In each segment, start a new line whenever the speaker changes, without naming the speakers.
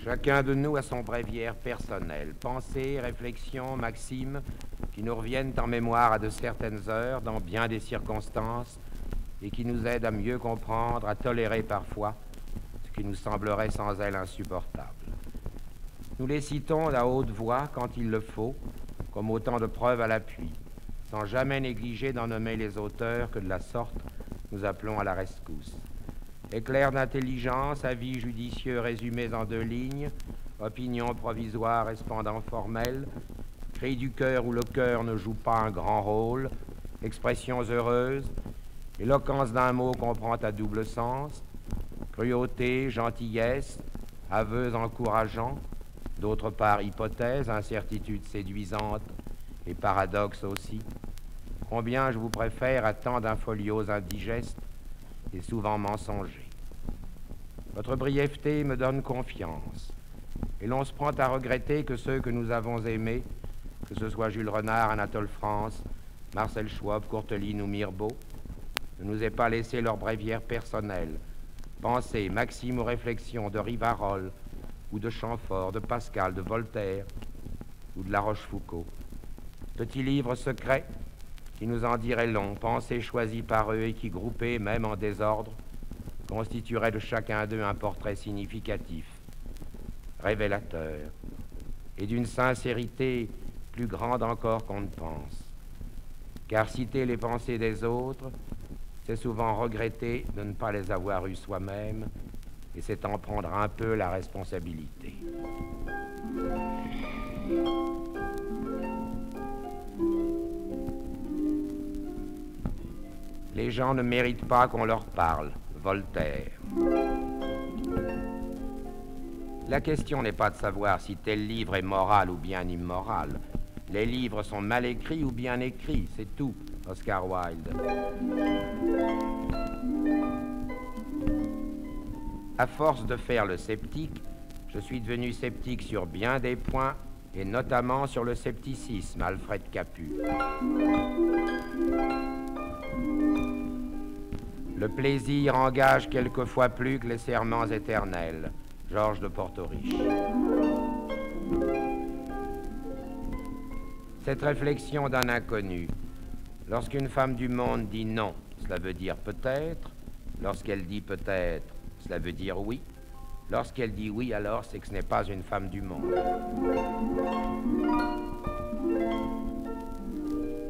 Chacun de nous a son bréviaire personnel, pensées, réflexions, maximes, qui nous reviennent en mémoire à de certaines heures, dans bien des circonstances, et qui nous aident à mieux comprendre, à tolérer parfois ce qui nous semblerait sans elles insupportable. Nous les citons à haute voix quand il le faut, comme autant de preuves à l'appui, sans jamais négliger d'en nommer les auteurs que de la sorte nous appelons à la rescousse. Éclairs d'intelligence, avis judicieux résumés en 2 lignes, opinions provisoires et cependant formelles, cris du cœur où le cœur ne joue pas un grand rôle, expressions heureuses, éloquence d'un mot qu'on prend à double sens, cruauté, gentillesse, aveux encourageants, d'autre part hypothèses, incertitudes séduisantes et paradoxes aussi. Combien je vous préfère à tant d'infolios indigestes et souvent mensongers. Votre brièveté me donne confiance, et l'on se prend à regretter que ceux que nous avons aimés, que ce soit Jules Renard, Anatole France, Marcel Schwob, Courteline ou Mirbeau, ne nous aient pas laissé leur bréviaire personnelle, pensées, maximes ou réflexions de Rivarol, ou de Chamfort, de Pascal, de Voltaire, ou de La Rochefoucauld. Petit livre secret qui nous en dirait long, pensées choisies par eux et qui, groupées même en désordre, constitueraient de chacun d'eux un portrait significatif, révélateur, et d'une sincérité plus grande encore qu'on ne pense. Car citer les pensées des autres, c'est souvent regretter de ne pas les avoir eues soi-même, et c'est en prendre un peu la responsabilité. Les gens ne méritent pas qu'on leur parle. Voltaire. La question n'est pas de savoir si tel livre est moral ou bien immoral. Les livres sont mal écrits ou bien écrits, c'est tout. Oscar Wilde. À force de faire le sceptique, je suis devenu sceptique sur bien des points, et notamment sur le scepticisme, Alfred Capu. Le plaisir engage quelquefois plus que les serments éternels, Georges de Portoriche. Cette réflexion d'un inconnu. Lorsqu'une femme du monde dit non, cela veut dire peut-être. Lorsqu'elle dit peut-être, cela veut dire oui. Lorsqu'elle dit oui, alors c'est que ce n'est pas une femme du monde.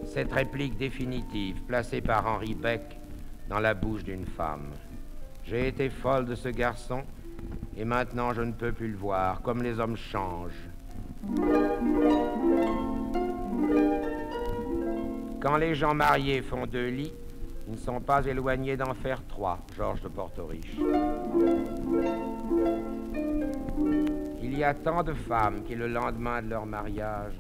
Cette réplique définitive, placée par Henri Beck dans la bouche d'une femme. J'ai été folle de ce garçon, et maintenant je ne peux plus le voir, comme les hommes changent. Quand les gens mariés font 2 lits, ils ne sont pas éloignés d'en faire 3, Georges de Portoriche. Il y a tant de femmes qui, le lendemain de leur mariage,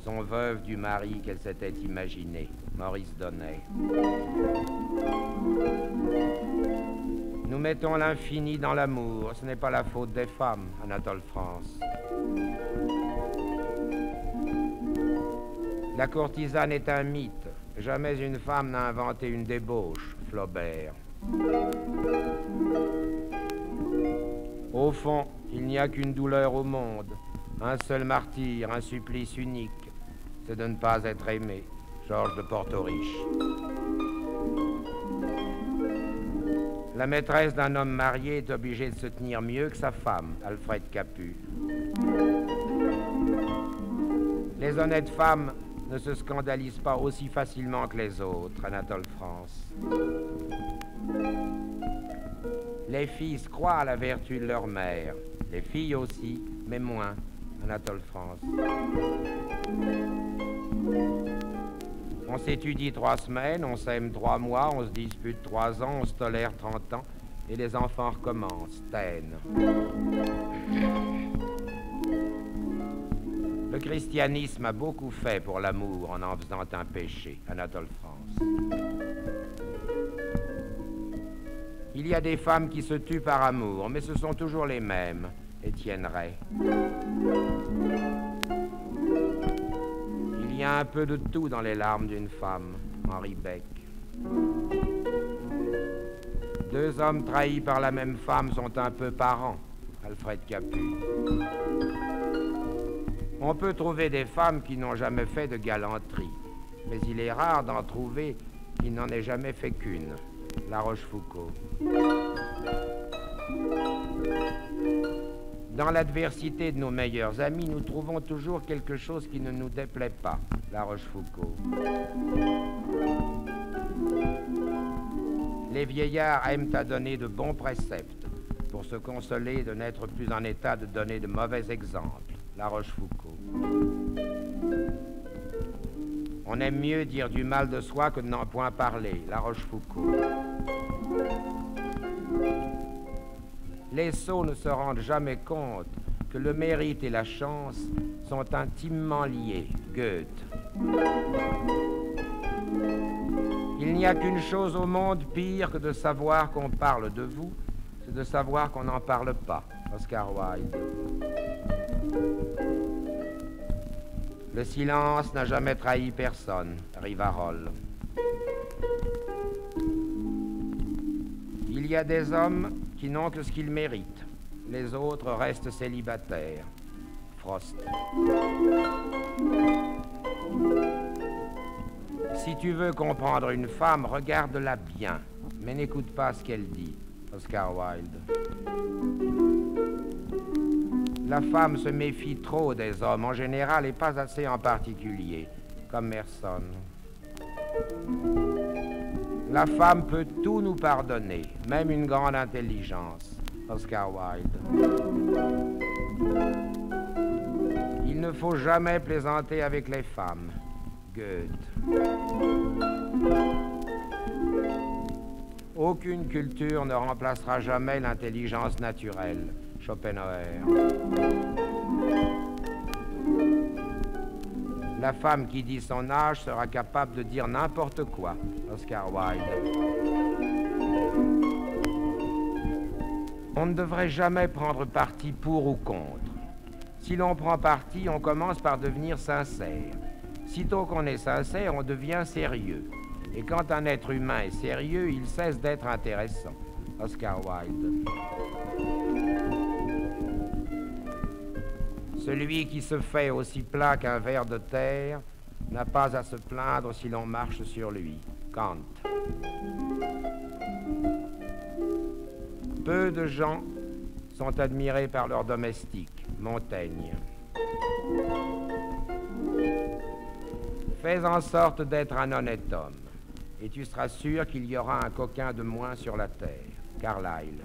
sont veuves du mari qu'elles s'étaient imaginé, Maurice Donnet. Nous mettons l'infini dans l'amour, ce n'est pas la faute des femmes, Anatole France. La courtisane est un mythe, jamais une femme n'a inventé une débauche, Flaubert. Au fond, il n'y a qu'une douleur au monde, un seul martyr, un supplice unique, c'est de ne pas être aimé, Georges de Portoriche. La maîtresse d'un homme marié est obligée de se tenir mieux que sa femme, Alfred Capu. Les honnêtes femmes ne se scandalisent pas aussi facilement que les autres, Anatole France. Les fils croient à la vertu de leur mère, les filles aussi, mais moins, Anatole France. On s'étudie 3 semaines, on s'aime 3 mois, on se dispute 3 ans, on se tolère 30 ans, et les enfants recommencent, Taine. Le christianisme a beaucoup fait pour l'amour en faisant un péché, Anatole France. Il y a des femmes qui se tuent par amour, mais ce sont toujours les mêmes, Étienne Ray. Il y a un peu de tout dans les larmes d'une femme, Henri Beck. 2 hommes trahis par la même femme sont un peu parents, Alfred Capu. On peut trouver des femmes qui n'ont jamais fait de galanterie, mais il est rare d'en trouver qui n'en aient jamais fait qu'une. La Rochefoucauld. Dans l'adversité de nos meilleurs amis, nous trouvons toujours quelque chose qui ne nous déplaît pas. La Rochefoucauld. Les vieillards aiment à donner de bons préceptes pour se consoler de n'être plus en état de donner de mauvais exemples. La Rochefoucauld. On aime mieux dire du mal de soi que de n'en point parler. La Rochefoucauld. Les sots ne se rendent jamais compte que le mérite et la chance sont intimement liés. Goethe. Il n'y a qu'une chose au monde pire que de savoir qu'on parle de vous, c'est de savoir qu'on n'en parle pas. Oscar Wilde. Le silence n'a jamais trahi personne. Rivarol. Il y a des hommes qui n'ont que ce qu'ils méritent. Les autres restent célibataires. Frost. Si tu veux comprendre une femme, regarde-la bien, mais n'écoute pas ce qu'elle dit. Oscar Wilde. La femme se méfie trop des hommes en général et pas assez en particulier, comme Merson. La femme peut tout nous pardonner, même une grande intelligence. Oscar Wilde. Il ne faut jamais plaisanter avec les femmes. Goethe. Aucune culture ne remplacera jamais l'intelligence naturelle. Schopenhauer. La femme qui dit son âge sera capable de dire n'importe quoi. Oscar Wilde. On ne devrait jamais prendre parti pour ou contre. Si l'on prend parti, on commence par devenir sincère. Sitôt qu'on est sincère, on devient sérieux. Et quand un être humain est sérieux, il cesse d'être intéressant. Oscar Wilde. Celui qui se fait aussi plat qu'un ver de terre n'a pas à se plaindre si l'on marche sur lui. Kant. Peu de gens sont admirés par leurs domestiques. Montaigne. Fais en sorte d'être un honnête homme, et tu seras sûr qu'il y aura un coquin de moins sur la terre. Carlyle.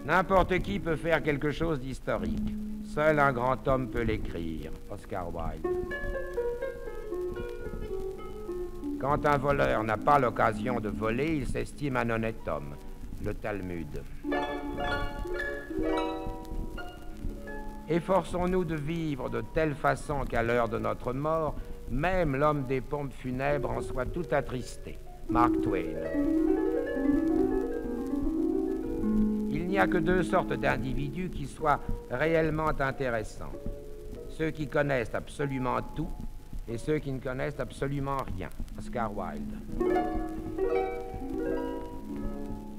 N'importe qui peut faire quelque chose d'historique. Seul un grand homme peut l'écrire. Oscar Wilde. Quand un voleur n'a pas l'occasion de voler, il s'estime un honnête homme. Le Talmud. Efforçons-nous de vivre de telle façon qu'à l'heure de notre mort, même l'homme des pompes funèbres en soit tout attristé. Mark Twain. Il n'y a que deux sortes d'individus qui soient réellement intéressants. Ceux qui connaissent absolument tout et ceux qui ne connaissent absolument rien. Oscar Wilde.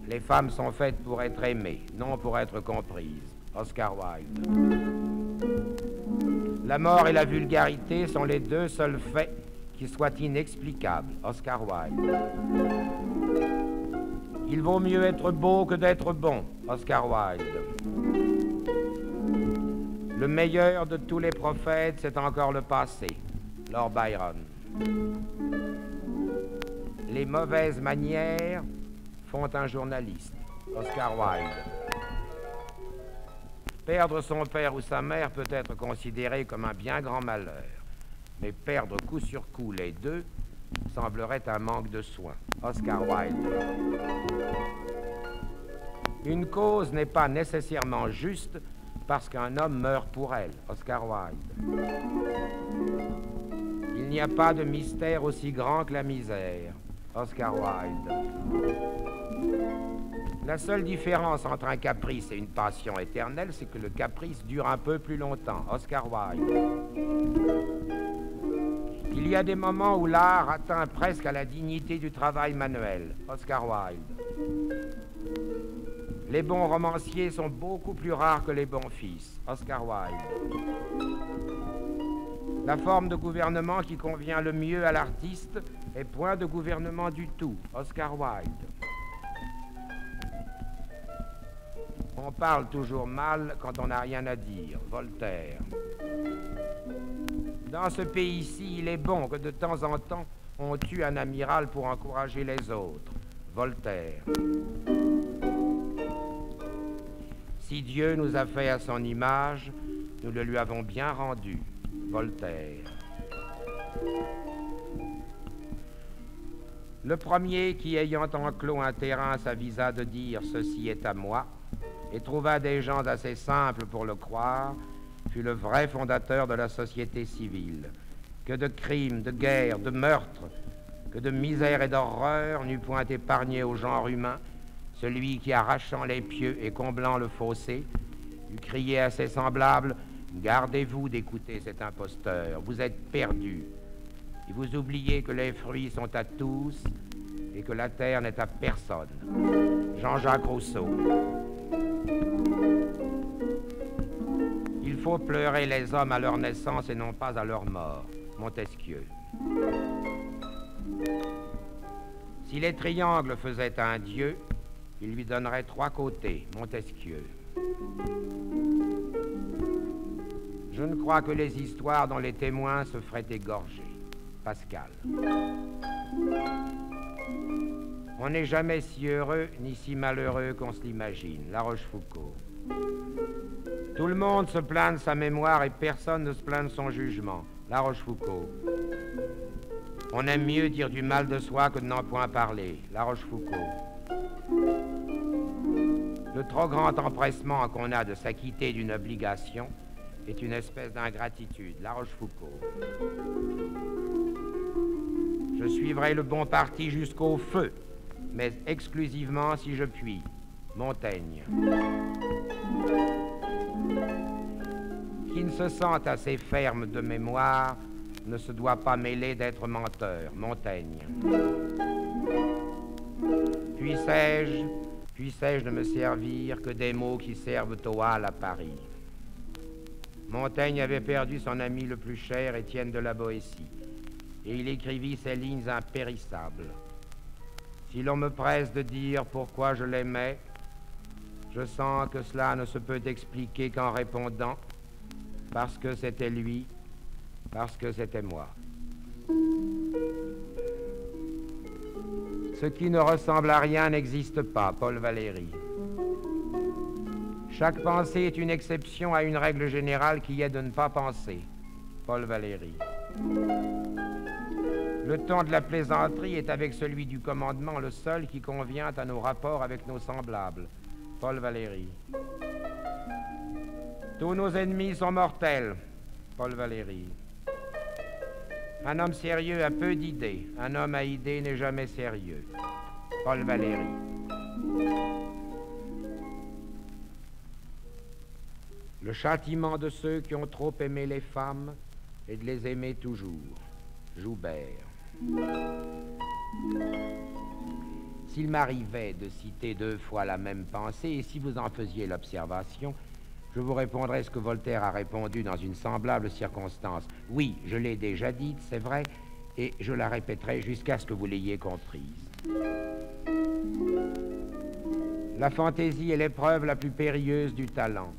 Les femmes sont faites pour être aimées, non pour être comprises. Oscar Wilde. La mort et la vulgarité sont les deux seuls faits qui soient inexplicables. Oscar Wilde. Il vaut mieux être beau que d'être bon. Oscar Wilde. Le meilleur de tous les prophètes, c'est encore le passé. Lord Byron. Les mauvaises manières font un journaliste. Oscar Wilde. Perdre son père ou sa mère peut être considéré comme un bien grand malheur, mais perdre coup sur coup les deux semblerait un manque de soin. Oscar Wilde. Une cause n'est pas nécessairement juste parce qu'un homme meurt pour elle. Oscar Wilde. Il n'y a pas de mystère aussi grand que la misère. Oscar Wilde. La seule différence entre un caprice et une passion éternelle, c'est que le caprice dure un peu plus longtemps. Oscar Wilde. Il y a des moments où l'art atteint presque à la dignité du travail manuel. Oscar Wilde. Les bons romanciers sont beaucoup plus rares que les bons fils. Oscar Wilde. La forme de gouvernement qui convient le mieux à l'artiste est point de gouvernement du tout. Oscar Wilde. On parle toujours mal quand on n'a rien à dire. Voltaire. Dans ce pays-ci, il est bon que de temps en temps, on tue un amiral pour encourager les autres. Voltaire. Si Dieu nous a fait à son image, nous le lui avons bien rendu. Voltaire. Le premier qui, ayant enclos un terrain, s'avisa de dire « ceci est à moi » et trouva des gens assez simples pour le croire, fut le vrai fondateur de la société civile. Que de crimes, de guerres, de meurtres, que de misère et d'horreur n'eût point épargné au genre humain celui qui, arrachant les pieux et comblant le fossé, eût crié à ses semblables « Gardez-vous d'écouter cet imposteur, vous êtes perdus, et vous oubliez que les fruits sont à tous et que la terre n'est à personne. » Jean-Jacques Rousseau. Il faut pleurer les hommes à leur naissance et non pas à leur mort. Montesquieu. Si les triangles faisaient un dieu, il lui donnerait 3 côtés. Montesquieu. Je ne crois que les histoires dont les témoins se feraient égorger. Pascal. On n'est jamais si heureux ni si malheureux qu'on se l'imagine. La Rochefoucauld. Tout le monde se plaint de sa mémoire et personne ne se plaint de son jugement. La Rochefoucauld. On aime mieux dire du mal de soi que de n'en point parler. La Rochefoucauld. Le trop grand empressement qu'on a de s'acquitter d'une obligation est une espèce d'ingratitude. La Rochefoucauld. Je suivrai le bon parti jusqu'au feu, mais exclusivement si je puis. Montaigne. Qui ne se sent assez ferme de mémoire ne se doit pas mêler d'être menteur. Montaigne. Puissais-je ne me servir que des mots qui servent aux halles à Paris. Montaigne avait perdu son ami le plus cher, Étienne de la Boétie, et il écrivit ces lignes impérissables. Si l'on me presse de dire pourquoi je l'aimais, je sens que cela ne se peut expliquer qu'en répondant « parce que c'était lui, parce que c'était moi ». Ce qui ne ressemble à rien n'existe pas. Paul Valéry. Chaque pensée est une exception à une règle générale qui est de ne pas penser. Paul Valéry. Le ton de la plaisanterie est avec celui du commandement le seul qui convient à nos rapports avec nos semblables. Paul Valéry. Tous nos ennemis sont mortels. Paul Valéry. Un homme sérieux a peu d'idées. Un homme à idées n'est jamais sérieux. Paul Valéry. Le châtiment de ceux qui ont trop aimé les femmes est de les aimer toujours. Joubert. S'il m'arrivait de citer 2 fois la même pensée, et si vous en faisiez l'observation, je vous répondrai ce que Voltaire a répondu dans une semblable circonstance. Oui, je l'ai déjà dite, c'est vrai, et je la répéterai jusqu'à ce que vous l'ayez comprise. La fantaisie est l'épreuve la plus périlleuse du talent.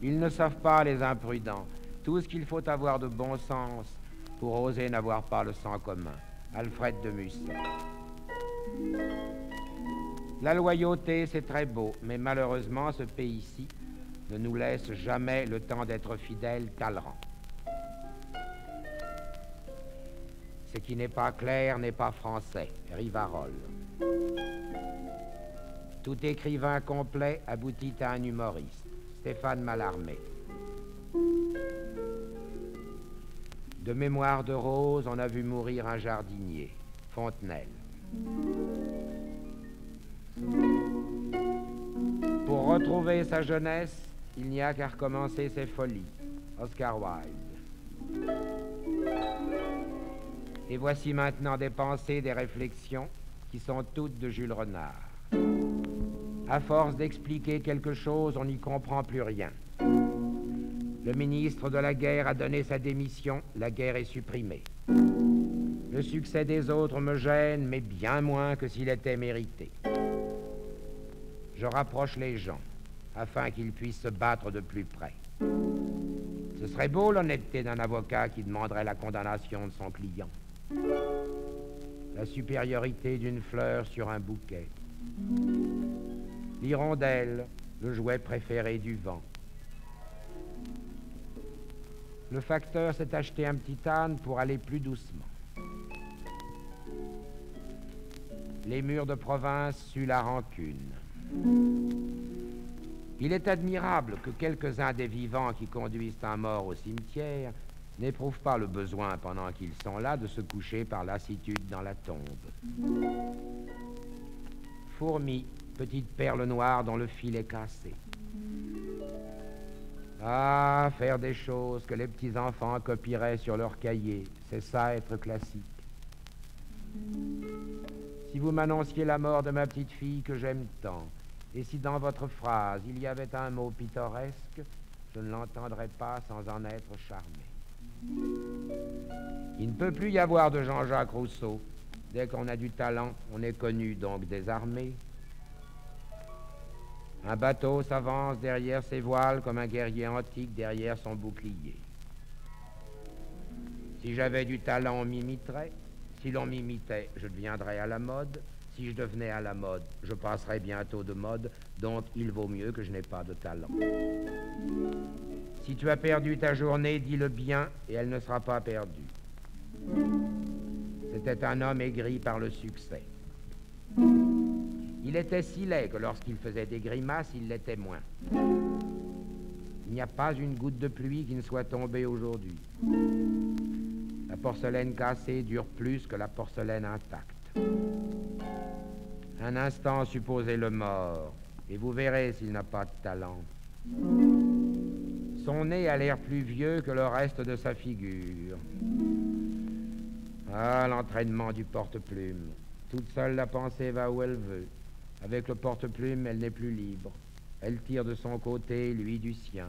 Ils ne savent pas, les imprudents, tout ce qu'il faut avoir de bon sens pour oser n'avoir pas le sang commun. Alfred de Musset. La loyauté, c'est très beau, mais malheureusement, ce pays-ci ne nous laisse jamais le temps d'être fidèles Talleyrand. Ce qui n'est pas clair n'est pas français. Rivarol. Tout écrivain complet aboutit à un humoriste. Stéphane Mallarmé. De Mémoire de rose, on a vu mourir un jardinier. Fontenelle. Pour retrouver sa jeunesse, il n'y a qu'à recommencer ses folies. Oscar Wilde. Et voici maintenant des pensées, des réflexions qui sont toutes de Jules Renard. À force d'expliquer quelque chose, on n'y comprend plus rien. Le ministre de la guerre a donné sa démission, la guerre est supprimée. Le succès des autres me gêne, mais bien moins que s'il était mérité. Je rapproche les gens, afin qu'ils puissent se battre de plus près. Ce serait beau l'honnêteté d'un avocat qui demanderait la condamnation de son client. La supériorité d'une fleur sur un bouquet. L'hirondelle, le jouet préféré du vent. Le facteur s'est acheté un petit âne pour aller plus doucement. Les murs de province suent la rancune. Il est admirable que quelques-uns des vivants qui conduisent un mort au cimetière n'éprouvent pas le besoin, pendant qu'ils sont là, de se coucher par lassitude dans la tombe. Fourmi, petite perle noire dont le fil est cassé. Ah, faire des choses que les petits-enfants copieraient sur leur cahier, c'est ça être classique. Si vous m'annonciez la mort de ma petite fille que j'aime tant, et si dans votre phrase il y avait un mot pittoresque, je ne l'entendrais pas sans en être charmé. Il ne peut plus y avoir de Jean-Jacques Rousseau. Dès qu'on a du talent, on est connu, donc désarmé. Un bateau s'avance derrière ses voiles comme un guerrier antique derrière son bouclier. Si j'avais du talent, on m'imiterait. Si l'on m'imitait, je deviendrais à la mode. Si je devenais à la mode, je passerais bientôt de mode. Donc il vaut mieux que je n'ai pas de talent. Si tu as perdu ta journée, dis-le bien et elle ne sera pas perdue. C'était un homme aigri par le succès. Il était si laid que lorsqu'il faisait des grimaces, il l'était moins. Il n'y a pas une goutte de pluie qui ne soit tombée aujourd'hui. La porcelaine cassée dure plus que la porcelaine intacte. Un instant, supposez le mort, et vous verrez s'il n'a pas de talent. Son nez a l'air plus vieux que le reste de sa figure. Ah, l'entraînement du porte-plume. Toute seule, la pensée va où elle veut. Avec le porte-plume, elle n'est plus libre. Elle tire de son côté, lui du sien.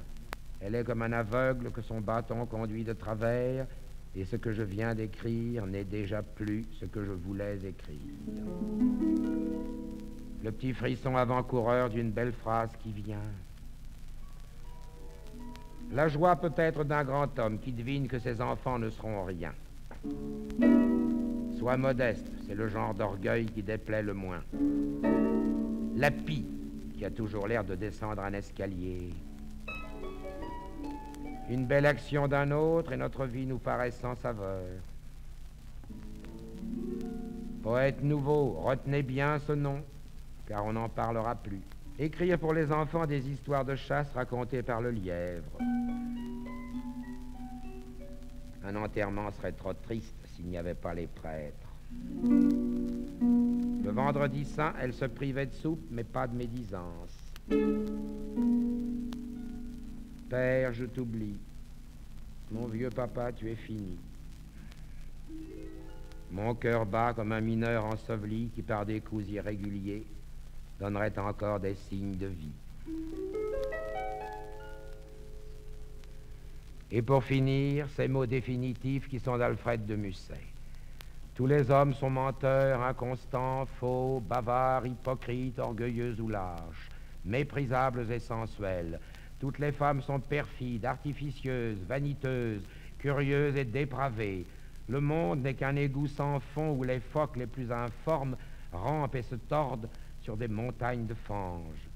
Elle est comme un aveugle que son bâton conduit de travers, et ce que je viens d'écrire n'est déjà plus ce que je voulais écrire. Le petit frisson avant-coureur d'une belle phrase qui vient. La joie peut-être d'un grand homme qui devine que ses enfants ne seront rien. Sois modeste, c'est le genre d'orgueil qui déplaît le moins. La pie, qui a toujours l'air de descendre un escalier. Une belle action d'un autre et notre vie nous paraît sans saveur. Poète nouveau, retenez bien ce nom, car on n'en parlera plus. Écrire pour les enfants des histoires de chasse racontées par le lièvre. Un enterrement serait trop triste s'il n'y avait pas les prêtres. Le vendredi saint, elle se privait de soupe, mais pas de médisance. Père, je t'oublie. Mon vieux papa, tu es fini. Mon cœur bat comme un mineur enseveli qui, par des coups irréguliers, donnerait encore des signes de vie. Et pour finir, ces mots définitifs qui sont d'Alfred de Musset. Tous les hommes sont menteurs, inconstants, faux, bavards, hypocrites, orgueilleux ou lâches, méprisables et sensuels. Toutes les femmes sont perfides, artificieuses, vaniteuses, curieuses et dépravées. Le monde n'est qu'un égout sans fond où les phoques les plus informes rampent et se tordent sur des montagnes de fange.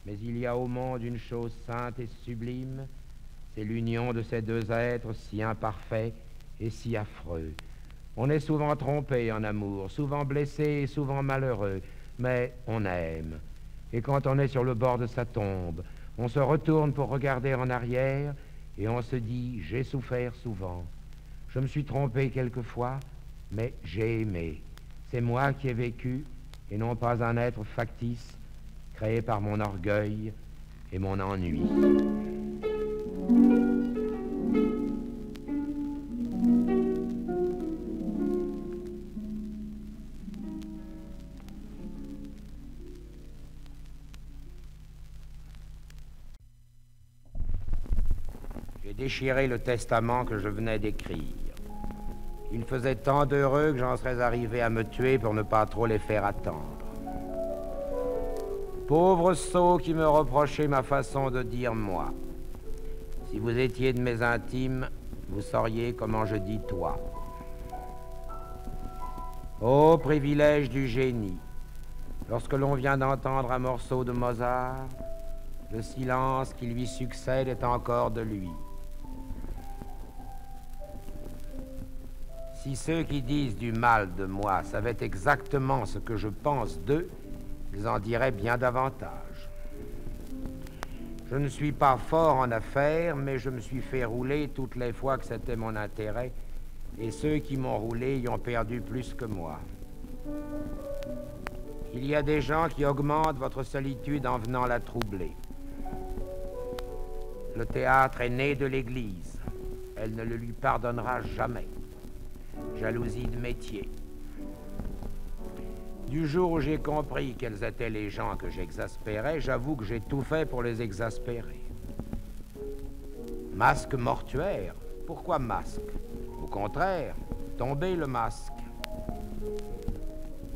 Mais il y a au monde une chose sainte et sublime, c'est l'union de ces deux êtres si imparfaits et si affreux. On est souvent trompé en amour, souvent blessé et souvent malheureux, mais on aime. Et quand on est sur le bord de sa tombe, on se retourne pour regarder en arrière et on se dit « j'ai souffert souvent. Je me suis trompé quelquefois, mais j'ai aimé. C'est moi qui ai vécu et non pas un être factice créé par mon orgueil et mon ennui. » J'ai déchiré le testament que je venais d'écrire. Il faisait tant d'heureux que j'en serais arrivé à me tuer pour ne pas trop les faire attendre. Pauvre sot qui me reprochait ma façon de dire moi. Si vous étiez de mes intimes, vous sauriez comment je dis toi. Ô privilège du génie, lorsque l'on vient d'entendre un morceau de Mozart, le silence qui lui succède est encore de lui. Si ceux qui disent du mal de moi savaient exactement ce que je pense d'eux, ils en diraient bien davantage. Je ne suis pas fort en affaires, mais je me suis fait rouler toutes les fois que c'était mon intérêt, et ceux qui m'ont roulé y ont perdu plus que moi. Il y a des gens qui augmentent votre solitude en venant la troubler. Le théâtre est né de l'Église. Elle ne le lui pardonnera jamais. Jalousie de métier. Du jour où j'ai compris quels étaient les gens que j'exaspérais, j'avoue que j'ai tout fait pour les exaspérer. Masque mortuaire? Pourquoi masque? Au contraire, tomber le masque.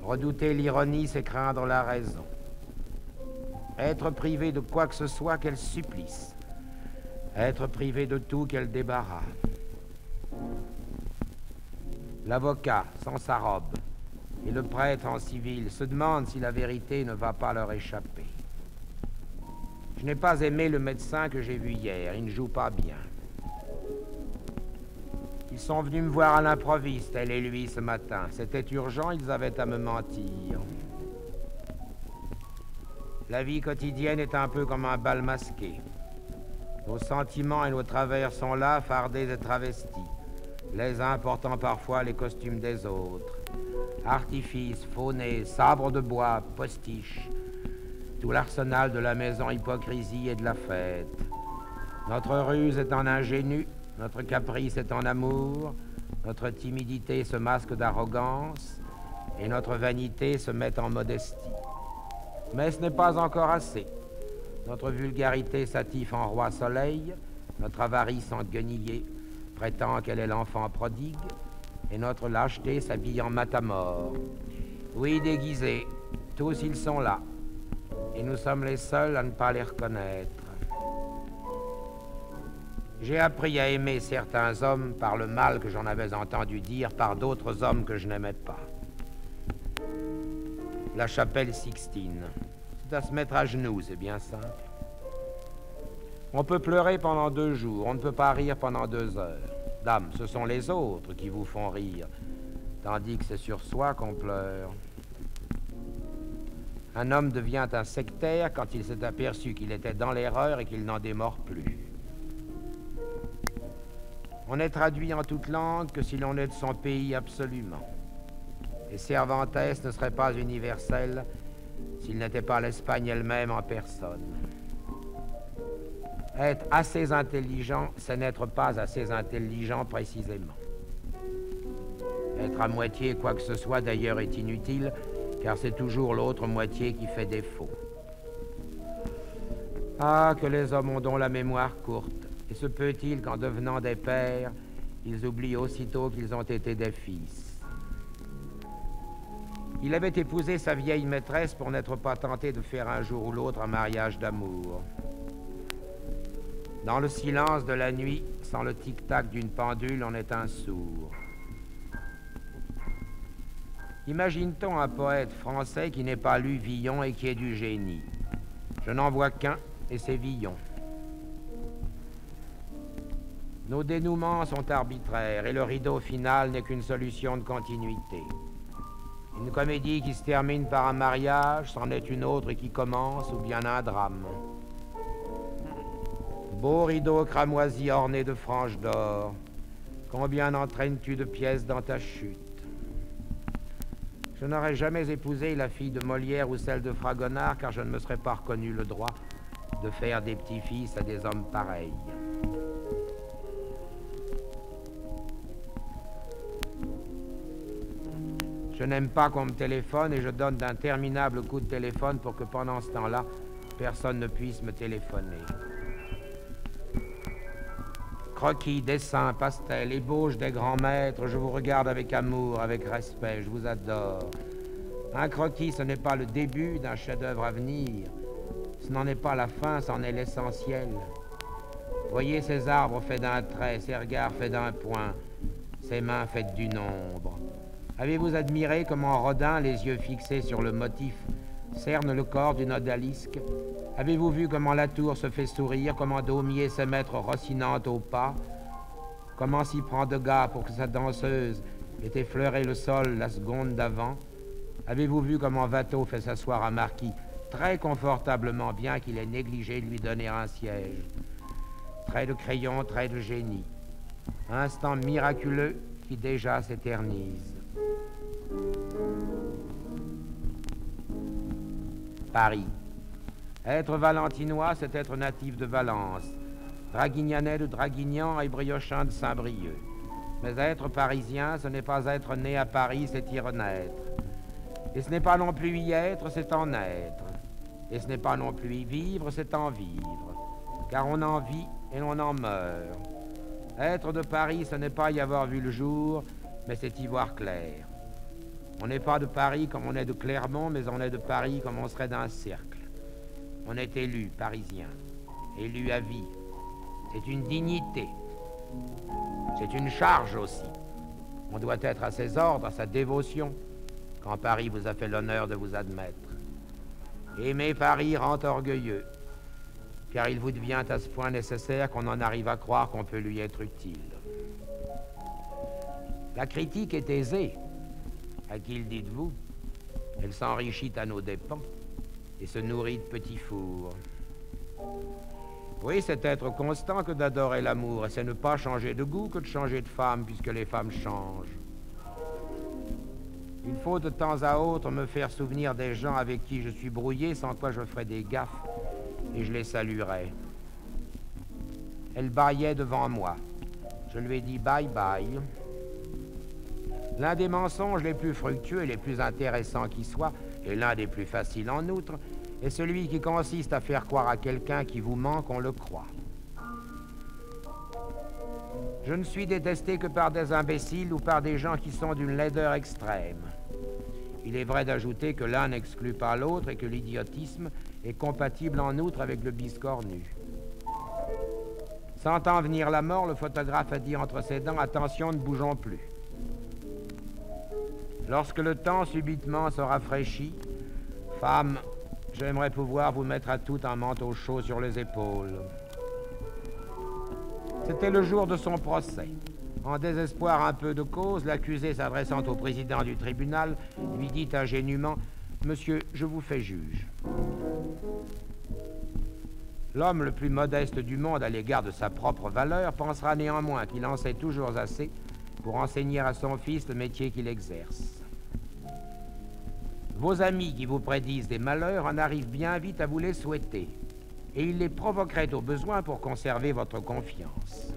Redouter l'ironie, c'est craindre la raison. Être privé de quoi que ce soit, quel supplice. Être privé de tout, quel débarras. L'avocat, sans sa robe, et le prêtre en civil se demandent si la vérité ne va pas leur échapper. Je n'ai pas aimé le médecin que j'ai vu hier, il ne joue pas bien. Ils sont venus me voir à l'improviste, elle et lui, ce matin. C'était urgent, ils avaient à me mentir. La vie quotidienne est un peu comme un bal masqué. Nos sentiments et nos travers sont là, fardés et travestis, les uns portant parfois les costumes des autres. Artifices, faux nez, sabres de bois, postiches, tout l'arsenal de la maison hypocrisie et de la fête. Notre ruse est en ingénu, notre caprice est en amour, notre timidité se masque d'arrogance, et notre vanité se met en modestie. Mais ce n'est pas encore assez. Notre vulgarité s'attiffe en roi soleil, notre avarice en guenillier prétend qu'elle est l'enfant prodigue, et notre lâcheté s'habille en matamore. Oui, déguisés, tous ils sont là, et nous sommes les seuls à ne pas les reconnaître. J'ai appris à aimer certains hommes par le mal que j'en avais entendu dire par d'autres hommes que je n'aimais pas. La chapelle Sixtine, c'est à se mettre à genoux, c'est bien simple. On peut pleurer pendant 2 jours, on ne peut pas rire pendant 2 heures. Dame, ce sont les autres qui vous font rire, tandis que c'est sur soi qu'on pleure. Un homme devient un sectaire quand il s'est aperçu qu'il était dans l'erreur et qu'il n'en démord plus. On n'est traduit en toute langue que si l'on est de son pays absolument. Et Cervantes ne serait pas universel s'il n'était pas l'Espagne elle-même en personne. Être assez intelligent, c'est n'être pas assez intelligent précisément. Être à moitié quoi que ce soit d'ailleurs est inutile, car c'est toujours l'autre moitié qui fait défaut. Ah, que les hommes ont donc la mémoire courte, et se peut-il qu'en devenant des pères, ils oublient aussitôt qu'ils ont été des fils. Il avait épousé sa vieille maîtresse pour n'être pas tenté de faire un jour ou l'autre un mariage d'amour. Dans le silence de la nuit, sans le tic-tac d'une pendule, on est un sourd. Imagine-t-on un poète français qui n'ait pas lu Villon et qui ait du génie? Je n'en vois qu'un, et c'est Villon. Nos dénouements sont arbitraires, et le rideau final n'est qu'une solution de continuité. Une comédie qui se termine par un mariage, c'en est une autre qui commence, ou bien un drame. Beau rideau cramoisi orné de franges d'or, combien entraînes-tu de pièces dans ta chute? Je n'aurais jamais épousé la fille de Molière ou celle de Fragonard, car je ne me serais pas reconnu le droit de faire des petits-fils à des hommes pareils. Je n'aime pas qu'on me téléphone et je donne d'interminables coups de téléphone pour que pendant ce temps-là, personne ne puisse me téléphoner. croquis, dessins, pastels, ébauches des grands maîtres, je vous regarde avec amour, avec respect, je vous adore. Un croquis, ce n'est pas le début d'un chef-d'œuvre à venir. Ce n'en est pas la fin, c'en est l'essentiel. Voyez ces arbres faits d'un trait, ces regards faits d'un point, ces mains faites du nombre. Avez-vous admiré comment Rodin, les yeux fixés sur le motif, cerne le corps d'une odalisque? Avez-vous vu comment Latour se fait sourire, comment Daumier sait mettre Rocinante au pas? Comment s'y prend Degas pour que sa danseuse ait effleuré le sol la seconde d'avant? Avez-vous vu comment Watteau fait s'asseoir un marquis très confortablement, bien qu'il ait négligé de lui donner un siège? Trait de crayon, trait de génie. Instant miraculeux qui déjà s'éternise. Paris. Être valentinois, c'est être natif de Valence, draguignanais de Draguignan et briochin de Saint-Brieuc. Mais être parisien, ce n'est pas être né à Paris, c'est y renaître. Et ce n'est pas non plus y être, c'est en être. Et ce n'est pas non plus y vivre, c'est en vivre. Car on en vit et l'on en meurt. Être de Paris, ce n'est pas y avoir vu le jour, mais c'est y voir clair. On n'est pas de Paris comme on est de Clermont, mais on est de Paris comme on serait d'un cercle. On est élu, parisien, élu à vie. C'est une dignité. C'est une charge aussi. On doit être à ses ordres, à sa dévotion, quand Paris vous a fait l'honneur de vous admettre. Aimer Paris rend orgueilleux, car il vous devient à ce point nécessaire qu'on en arrive à croire qu'on peut lui être utile. La critique est aisée. À qui le dites-vous? Elle s'enrichit à nos dépens et se nourrit de petits fours. Oui, c'est être constant que d'adorer l'amour, et c'est ne pas changer de goût que de changer de femme, puisque les femmes changent. Il faut de temps à autre me faire souvenir des gens avec qui je suis brouillé, sans quoi je ferais des gaffes, et je les saluerais. Elle bâillait devant moi. Je lui ai dit bye bye. L'un des mensonges les plus fructueux et les plus intéressants qui soient, et l'un des plus faciles en outre, est celui qui consiste à faire croire à quelqu'un qui vous ment qu'on le croit. Je ne suis détesté que par des imbéciles ou par des gens qui sont d'une laideur extrême. Il est vrai d'ajouter que l'un n'exclut pas l'autre et que l'idiotisme est compatible en outre avec le biscornu. Sentant venir la mort, le photographe a dit entre ses dents « Attention, ne bougeons plus ». Lorsque le temps subitement se rafraîchit, femme, j'aimerais pouvoir vous mettre à toutes un manteau chaud sur les épaules. C'était le jour de son procès. En désespoir un peu de cause, l'accusé s'adressant au président du tribunal, lui dit ingénument « Monsieur, je vous fais juge ». L'homme le plus modeste du monde à l'égard de sa propre valeur pensera néanmoins qu'il en sait toujours assez pour enseigner à son fils le métier qu'il exerce. Vos amis qui vous prédisent des malheurs en arrivent bien vite à vous les souhaiter, et ils les provoqueraient au besoin pour conserver votre confiance.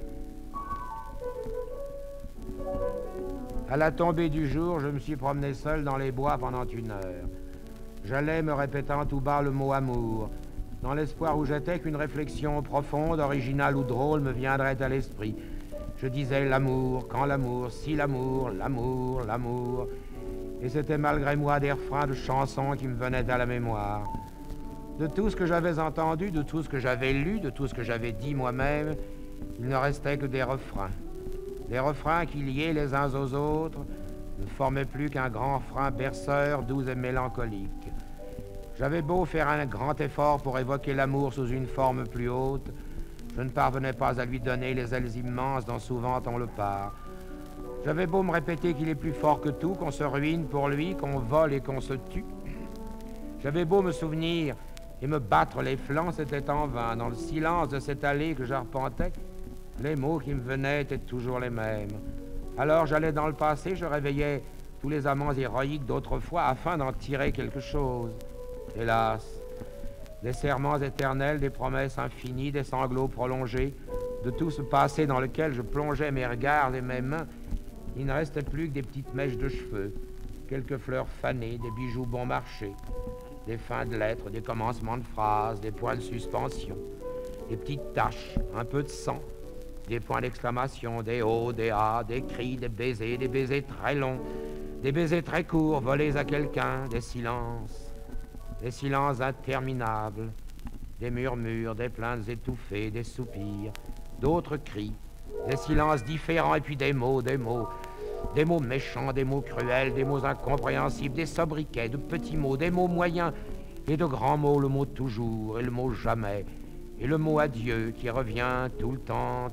À la tombée du jour, je me suis promené seul dans les bois pendant 1 heure. J'allais me répétant tout bas le mot amour, dans l'espoir où j'étais qu'une réflexion profonde, originale ou drôle me viendrait à l'esprit. Je disais l'amour, quand l'amour, si l'amour, l'amour, l'amour. Et c'était malgré moi des refrains de chansons qui me venaient à la mémoire. De tout ce que j'avais entendu, de tout ce que j'avais lu, de tout ce que j'avais dit moi-même, il ne restait que des refrains. Des refrains qui, liés les uns aux autres, ne formaient plus qu'un grand refrain berceur, doux et mélancolique. J'avais beau faire un grand effort pour évoquer l'amour sous une forme plus haute, je ne parvenais pas à lui donner les ailes immenses dont souvent on le part. J'avais beau me répéter qu'il est plus fort que tout, qu'on se ruine pour lui, qu'on vole et qu'on se tue. J'avais beau me souvenir et me battre les flancs, c'était en vain. Dans le silence de cette allée que j'arpentais, les mots qui me venaient étaient toujours les mêmes. Alors j'allais dans le passé, je réveillais tous les amants héroïques d'autrefois afin d'en tirer quelque chose. Hélas, des serments éternels, des promesses infinies, des sanglots prolongés, de tout ce passé dans lequel je plongeais mes regards et mes mains, il ne restait plus que des petites mèches de cheveux, quelques fleurs fanées, des bijoux bon marché, des fins de lettres, des commencements de phrases, des points de suspension, des petites taches, un peu de sang, des points d'exclamation, des hauts, des A, des cris, des baisers très longs, des baisers très courts volés à quelqu'un, des silences interminables, des murmures, des plaintes étouffées, des soupirs, d'autres cris, des silences différents et puis des mots méchants, des mots cruels, des mots incompréhensibles, des sobriquets, de petits mots, des mots moyens et de grands mots, le mot toujours et le mot jamais, et le mot adieu qui revient tout le temps,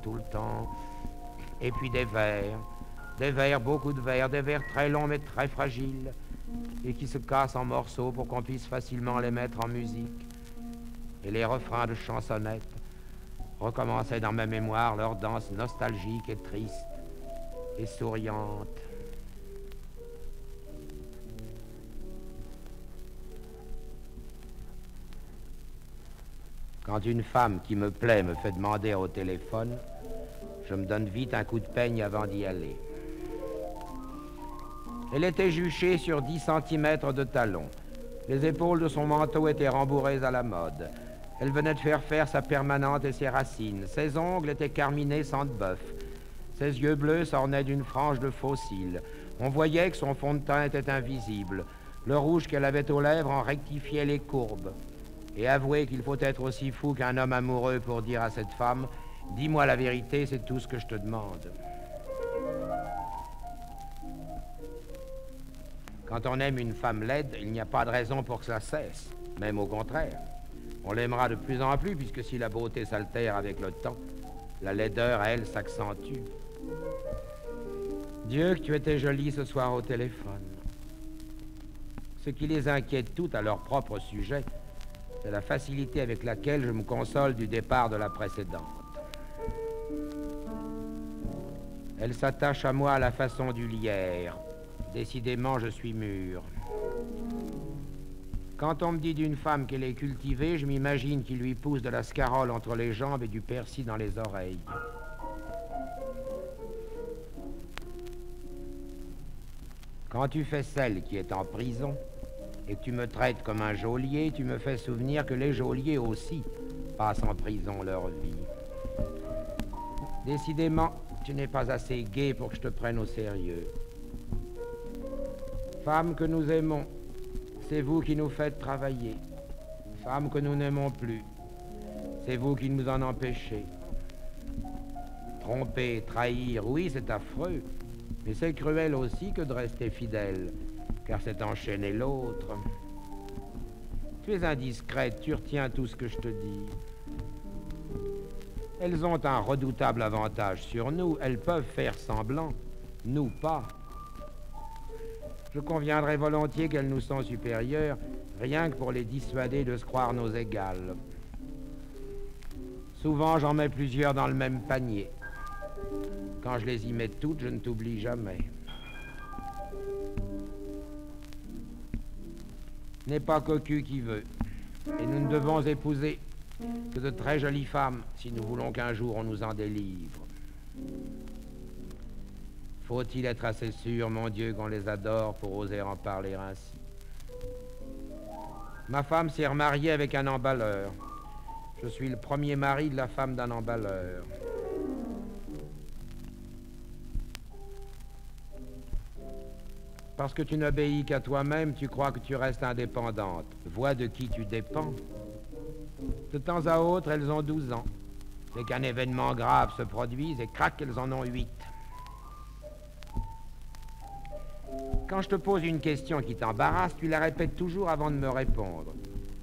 et puis des vers, beaucoup de vers, des vers très longs mais très fragiles, et qui se cassent en morceaux pour qu'on puisse facilement les mettre en musique. Et les refrains de chansonnettes recommençaient dans ma mémoire leur danse nostalgique et triste et souriante. Quand une femme qui me plaît me fait demander au téléphone, je me donne vite un coup de peigne avant d'y aller. Elle était juchée sur 10 centimètres de talons. Les épaules de son manteau étaient rembourrées à la mode. Elle venait de faire sa permanente et ses racines. Ses ongles étaient carminés sang de bœuf. Ses yeux bleus s'ornaient d'une frange de faux cils. On voyait que son fond de teint était invisible. Le rouge qu'elle avait aux lèvres en rectifiait les courbes. Et avouez qu'il faut être aussi fou qu'un homme amoureux pour dire à cette femme « Dis-moi la vérité, c'est tout ce que je te demande. » Quand on aime une femme laide, il n'y a pas de raison pour que ça cesse. Même au contraire. On l'aimera de plus en plus, puisque si la beauté s'altère avec le temps, la laideur, elle, s'accentue. Dieu, que tu étais jolie ce soir au téléphone. Ce qui les inquiète toutes à leur propre sujet, c'est la facilité avec laquelle je me console du départ de la précédente. Elle s'attache à moi à la façon du lierre. Décidément, je suis mûr. Quand on me dit d'une femme qu'elle est cultivée, je m'imagine qu'il lui pousse de la scarole entre les jambes et du persil dans les oreilles. Quand tu fais celle qui est en prison et que tu me traites comme un geôlier, tu me fais souvenir que les geôliers aussi passent en prison leur vie. Décidément, tu n'es pas assez gai pour que je te prenne au sérieux. Femme que nous aimons, c'est vous qui nous faites travailler. Femme que nous n'aimons plus, c'est vous qui nous en empêchez. Tromper, trahir, oui, c'est affreux, mais c'est cruel aussi que de rester fidèle, car c'est enchaîner l'autre. Tu es indiscrète, tu retiens tout ce que je te dis. Elles ont un redoutable avantage sur nous, elles peuvent faire semblant, nous pas. Je conviendrai volontiers qu'elles nous sont supérieures, rien que pour les dissuader de se croire nos égales. Souvent, j'en mets plusieurs dans le même panier. Quand je les y mets toutes, je ne t'oublie jamais. N'est pas cocu qui veut, et nous ne devons épouser que de très jolies femmes si nous voulons qu'un jour on nous en délivre. Faut-il être assez sûr, mon Dieu, qu'on les adore pour oser en parler ainsi? Ma femme s'est remariée avec un emballeur. Je suis le premier mari de la femme d'un emballeur. Parce que tu n'obéis qu'à toi-même, tu crois que tu restes indépendante. Vois de qui tu dépends. De temps à autre, elles ont 12 ans. Dès qu'un événement grave se produise, et crac, elles en ont 8. Quand je te pose une question qui t'embarrasse, tu la répètes toujours avant de me répondre.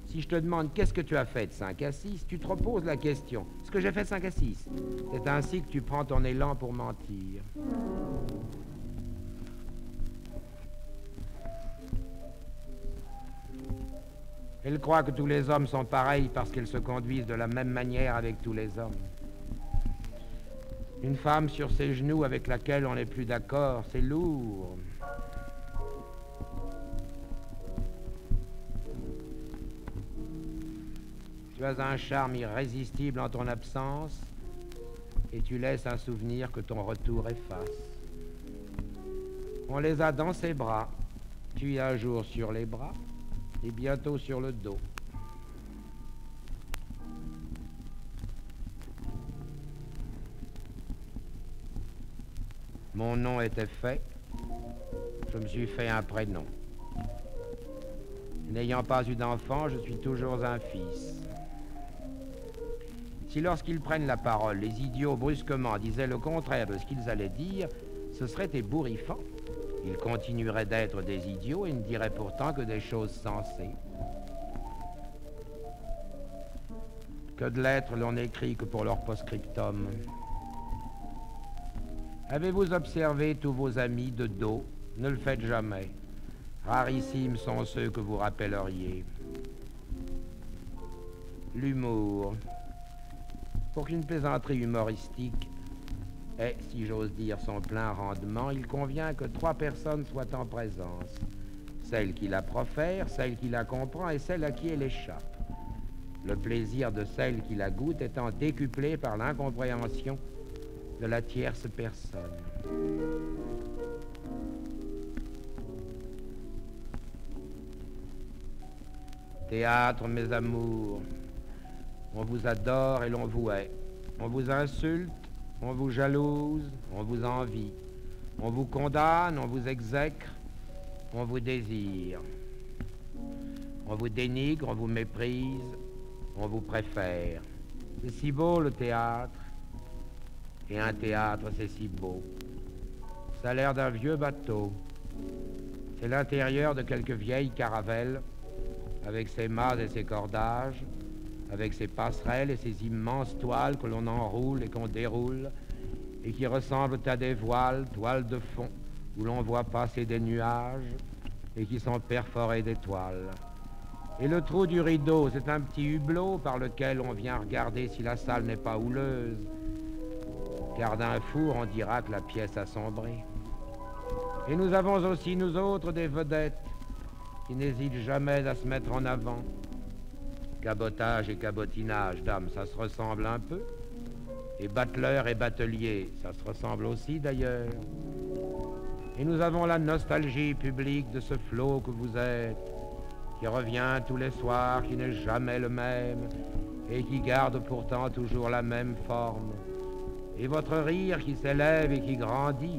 Si je te demande qu'est-ce que tu as fait de 5 à 6, tu te reposes la question. Ce que j'ai fait de 5 à 6. C'est ainsi que tu prends ton élan pour mentir. Elle croit que tous les hommes sont pareils parce qu'ils se conduisent de la même manière avec tous les hommes. Une femme sur ses genoux avec laquelle on n'est plus d'accord, c'est lourd. Tu as un charme irrésistible en ton absence et tu laisses un souvenir que ton retour efface. On les a dans ses bras. Tu es un jour sur les bras et bientôt sur le dos. Mon nom était fait, je me suis fait un prénom. N'ayant pas eu d'enfant, je suis toujours un fils. Si lorsqu'ils prennent la parole, les idiots brusquement disaient le contraire de ce qu'ils allaient dire, ce serait ébouriffant. Ils continueraient d'être des idiots et ne diraient pourtant que des choses sensées. Que de lettres l'on écrit que pour leur post-scriptum. Avez-vous observé tous vos amis de dos? Ne le faites jamais. Rarissimes sont ceux que vous rappelleriez. L'humour. Pour qu'une plaisanterie humoristique ait, si j'ose dire, son plein rendement, il convient que 3 personnes soient en présence. Celle qui la profère, celle qui la comprend et celle à qui elle échappe. Le plaisir de celle qui la goûte étant décuplé par l'incompréhension de la tierce personne. Théâtre, mes amours, on vous adore et l'on vous hait. On vous insulte, on vous jalouse, on vous envie. On vous condamne, on vous exècre, on vous désire. On vous dénigre, on vous méprise, on vous préfère. C'est si beau le théâtre. Et un théâtre, c'est si beau. Ça a l'air d'un vieux bateau. C'est l'intérieur de quelques vieilles caravelles, avec ses mâts et ses cordages, avec ses passerelles et ses immenses toiles que l'on enroule et qu'on déroule, et qui ressemblent à des voiles, toiles de fond, où l'on voit passer des nuages, et qui sont perforées d'étoiles. Et le trou du rideau, c'est un petit hublot par lequel on vient regarder si la salle n'est pas houleuse, car d'un four, on dira que la pièce a sombré. Et nous avons aussi, nous autres, des vedettes qui n'hésitent jamais à se mettre en avant. Cabotage et cabotinage, dame, ça se ressemble un peu. Et battleur et batelier, ça se ressemble aussi d'ailleurs. Et nous avons la nostalgie publique de ce flot que vous êtes, qui revient tous les soirs, qui n'est jamais le même, et qui garde pourtant toujours la même forme. Et votre rire qui s'élève et qui grandit,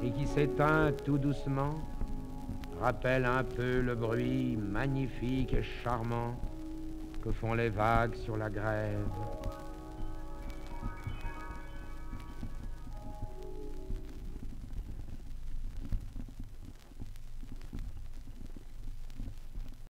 et qui s'éteint tout doucement, rappelle un peu le bruit magnifique et charmant que font les vagues sur la grève.